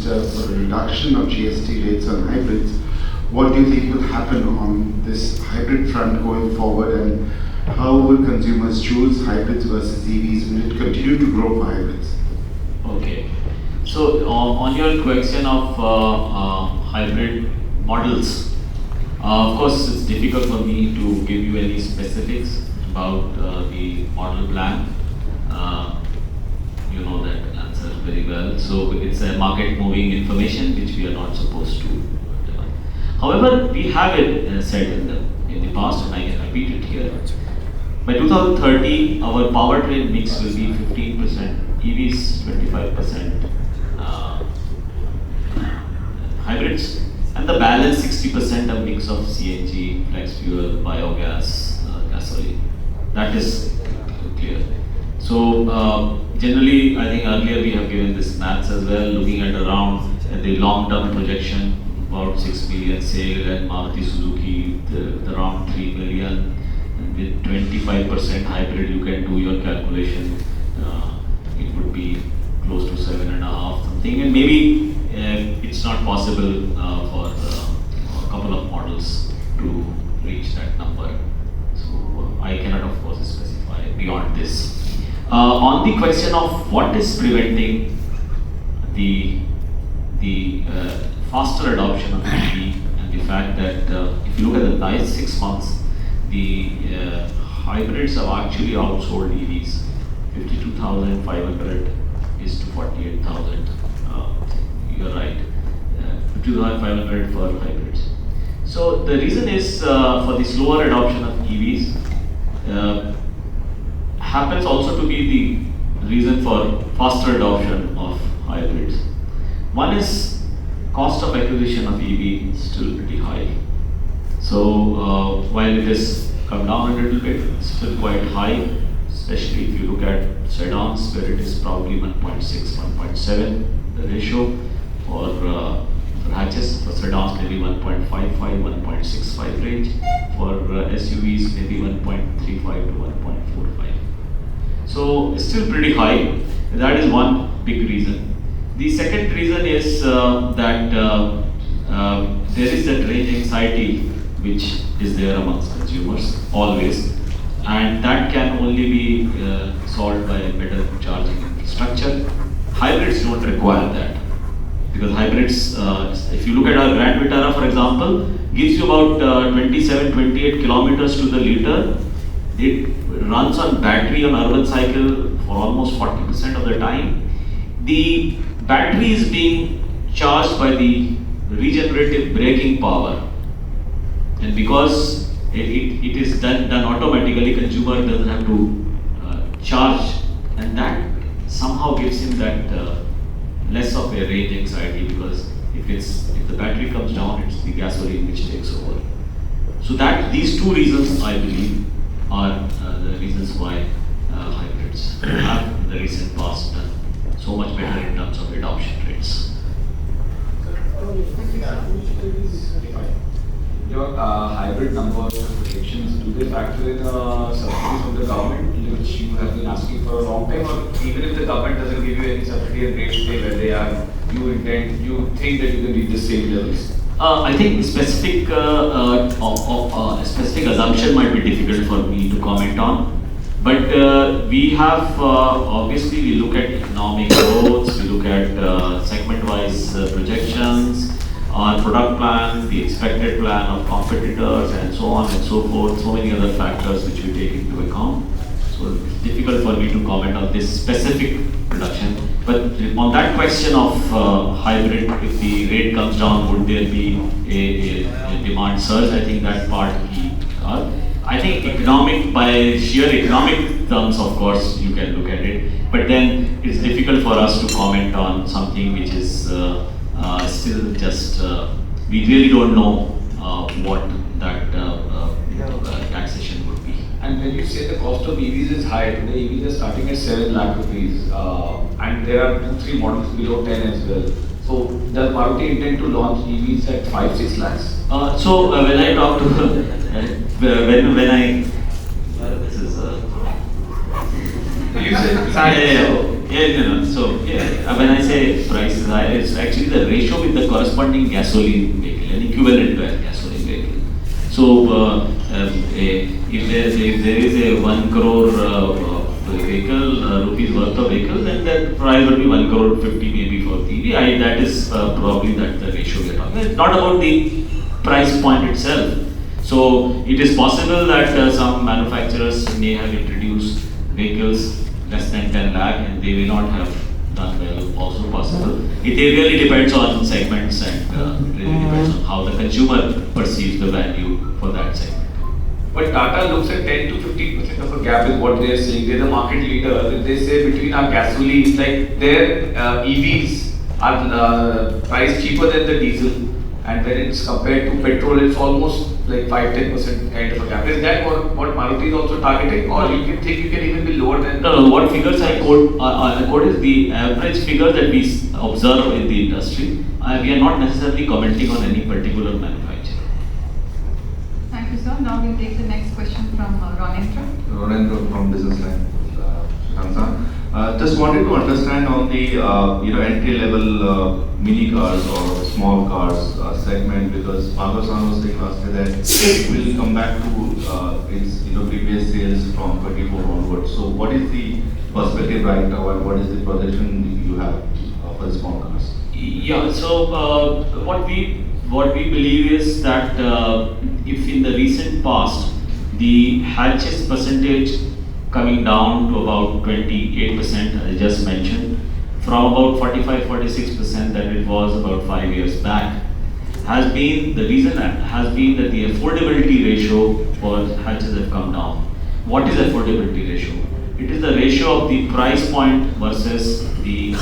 for a reduction of GST rates on hybrids. What do you think will happen on this hybrid front going forward, and how will consumers choose hybrids versus EVs? Will it continue to grow for hybrids? Okay. So on your question of hybrid models, of course it's difficult for me to give you any specifics about the model plan. You know that answer very well. So it's a market moving information which we are not supposed to. However, we have it said in the past, and I can repeat it here. By 2030, our powertrain mix will be 15% EVs, 25% hybrids, and the balance 60% a mix of CNG, flex fuel, biogas, gasoline. That is clear. So generally, I think earlier we have given this maths as well, looking at around the long-term projection, about 6 million sale, and Maruti Suzuki around 3 million. And with 25% hybrid, you can do your calculation. It would be close to 7.5 something, and maybe it's not possible for a couple of models to reach that number. So I cannot, of course, specify beyond this. On the question of what is preventing the faster adoption of EV, and the fact that if you look at the last 6 months, the hybrids have actually outsold EVs. 52,500 is to 48,000. You're right. 52,500 for hybrids. So the reason is for the slower adoption of EVs happens also to be the reason for faster adoption of hybrids. One is cost of acquisition of EV is still pretty high. So while it has come down a little bit, it's still quite high, especially if you look at sedans, where it is probably 1.6, 1.7 the ratio, or hatches. For sedans maybe 1.55, 1.65 range. For SUVs maybe 1.35 to 1.45. So it's still pretty high. That is one big reason. The second reason is that there is that range anxiety which is there amongst consumers always, and that can only be solved by better charging infrastructure. Hybrids don't require that, because hybrids, if you look at our Grand Vitara for example, gives you about 27-28 kilometers to the liter. It runs on battery on urban cycle for almost 40% of the time. The battery is being charged by the regenerative braking power, and because it is done automatically, consumer doesn't have to charge, and that somehow gives him that less of a range anxiety, because if the battery comes down, it's the gasoline which takes over. So that these two reasons, I believe, are the reasons why hybrids have in the recent past done so much better in terms of adoption rates. Your hybrid numbers and predictions, do they factor in subsidies from the government, which you have been asking for a long time, or even if the government doesn't give you any subsidy and rates stay where they are, you think that you can reach the same levels? I think specific assumption might be difficult for me to comment on, but we have obviously we look at economic growth, we look at segment-wise projections, our product plan, the expected plan of competitors, and so on and so forth. So many other factors which we take into account. So it's difficult for me to comment on this specific production. But on that question of hybrid, if the rate comes down, would there be a demand surge? I think that part we are. I think by sheer economic terms, of course, you can look at it. But then it's difficult for us to comment on something which is still just, we really don't know what that taxation would be. And when you say the cost of EVs is high, today EVs are starting at 7 lakh rupees, and there are 2-3 models below 10 as well. So does Maruti intend to launch EVs at 5-6 lakhs? So when I talk to when I this is you said Yeah, no, no. So, yeah, when I say price is high, it's actually the ratio with the corresponding gasoline vehicle, an equivalent gasoline vehicle. So, if there is a 1 crore vehicle, rupees worth of vehicle, then that price will be 1 crore 50 maybe for the EV. That is probably that the ratio we are talking. It's not about the price point itself. So, it is possible that some manufacturers may have introduced vehicles less than 10 lakh and they may not have done well, also possible. It really depends on segments and really depends on how the consumer perceives the value for that segment. But Tata looks at 10 to 15% of a gap is what they are saying. They're the market leader. They say between our gasoline, like their EVs are priced cheaper than the diesel, and when it's compared to petrol, it's almost like 5-10% kind of a gap. Is that what Maruti is also targeting, or you can think you can even be lower than? No, what figures I quote is the average figure that we observe in the industry. We are not necessarily commenting on any particular manufacturer. Thank you, sir. Now we'll take the next question from Ronendra. Ronendra from Business Line. Just wanted to understand on the entry level mini cars or small cars segment, because Bhagavan was saying last year that it will come back to its previous sales from 24 onwards. So what is the perspective right now and what is the projection you have for the small cars? Yeah, so what we believe is that if in the recent past the hatches percentage coming down to about 28%, as I just mentioned, from about 45-46% that it was about 5 years back, has been the reason has been that the affordability ratio for hatches have come down. What is affordability ratio? It is the ratio of the price point versus the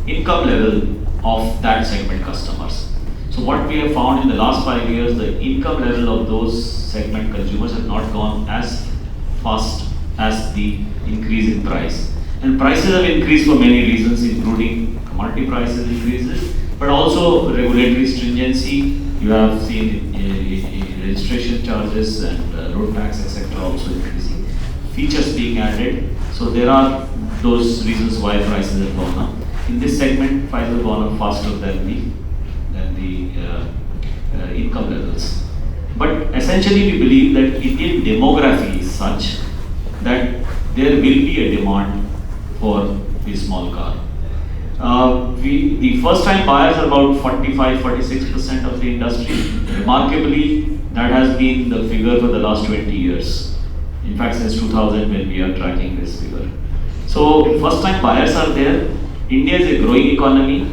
income level of that segment customers. So what we have found in the last 5 years, the income level of those segment consumers have not gone as fast as the increase in price. And prices have increased for many reasons, including commodity prices increases, but also regulatory stringency. You have seen registration charges and road tax, etc. also increasing. Features being added. So there are those reasons why prices have gone up. In this segment, prices have gone up faster than the income levels. But essentially we believe that Indian demography is such that there will be a demand for the small car. The first time buyers are about 45-46% of the industry. Remarkably, that has been the figure for the last 20 years. In fact, since 2000 when we are tracking this figure. So first time buyers are there. India is a growing economy.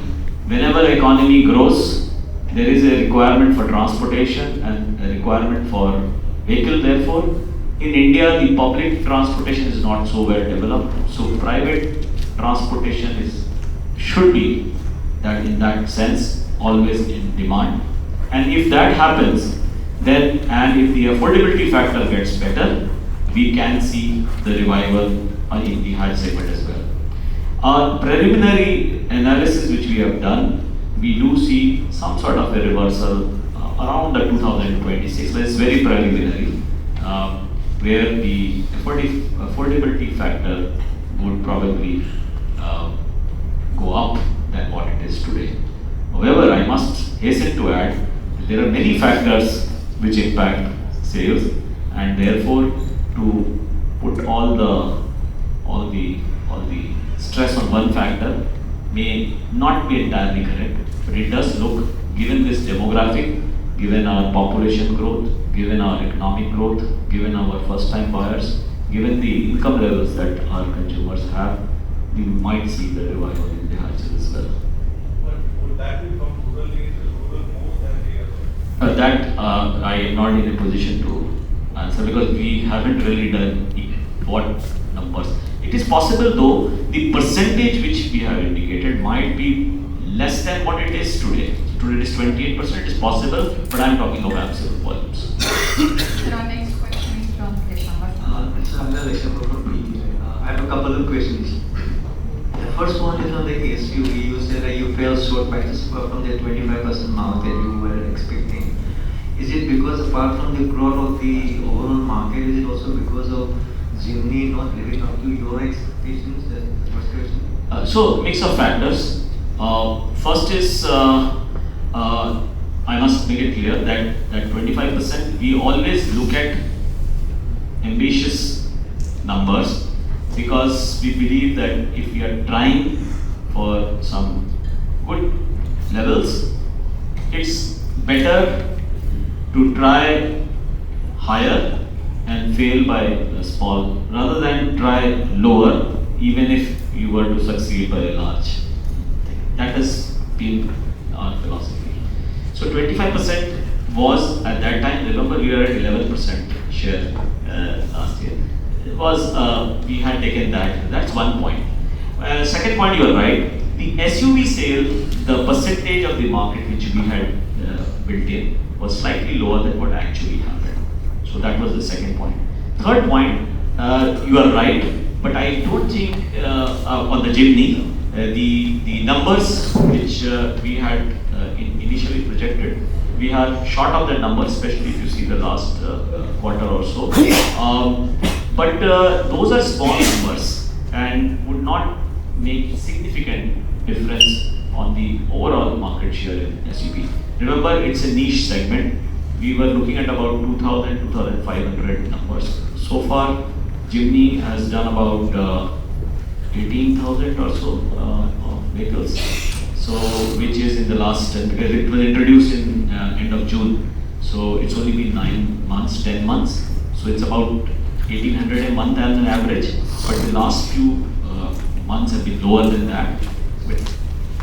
Whenever the economy grows, there is a requirement for transportation and a requirement for vehicle. Therefore, in India, the public transportation is not so well developed. So private transportation should be that in that sense always in demand. And if that happens, then and if the affordability factor gets better, we can see the revival in the hatch segment as well. Our preliminary analysis which we have done, we do see some sort of a reversal around the 2026, but it's very preliminary, where the affordability factor would probably go up than what it is today. However, I must hasten to add there are many factors which impact sales, and therefore to put all the stress on one factor may not be entirely correct, but it does look, given this demographic, given our population growth, given our economic growth, given our first time buyers, given the income levels that our consumers have, we might see the revival in the hatches as well. But would that be from rural areas, rural more than the other? That I am not in a position to answer because we haven't really done what numbers. It is possible though, the percentage which we have indicated might be less than what it is today. Today it is 28%, it is possible, but I am talking of absolute volumes. Our next question is from Keshav. This is Anil Keshav from PTI. I have a couple of questions. The first one is on the SUV. You said that you fell short prices from the 25% mark that you were expecting. Is it because apart from the growth of the overall market, is it also because of Jimny not living up to your expectations? That's the first question. So, mix of factors. First is, I must make it clear that 25%, we always look at ambitious numbers because we believe that if we are trying for some good levels, it's better to try higher and fail by a small rather than try lower even if you were to succeed by a large thing. That has been our philosophy. So 25% was at that time, remember we were at 11% share last year. It was, we had taken that, that's one point. Second point, you are right. The SUV sale, the percentage of the market which we had built in was slightly lower than what actually happened. So that was the second point. Third point, you are right, but I don't think on the Jimny, the numbers which we had initially projected, we are short of that number, especially if you see the last quarter or so. But those are small numbers and would not make significant difference on the overall market share in SUV. Remember, it's a niche segment. We were looking at about 2,000, 2,500 numbers. So far, Jimny has done about 18,000 or so of vehicles. So, which is in the last, because it was introduced in end of June. So, it's only been 9 months, 10 months. So, it's about 1,800 a month as an average. But the last few months have been lower than that. But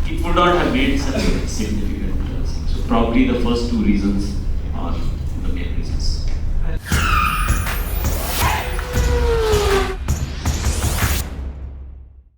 it would not have made such a significant thing. So, probably the first two reasons are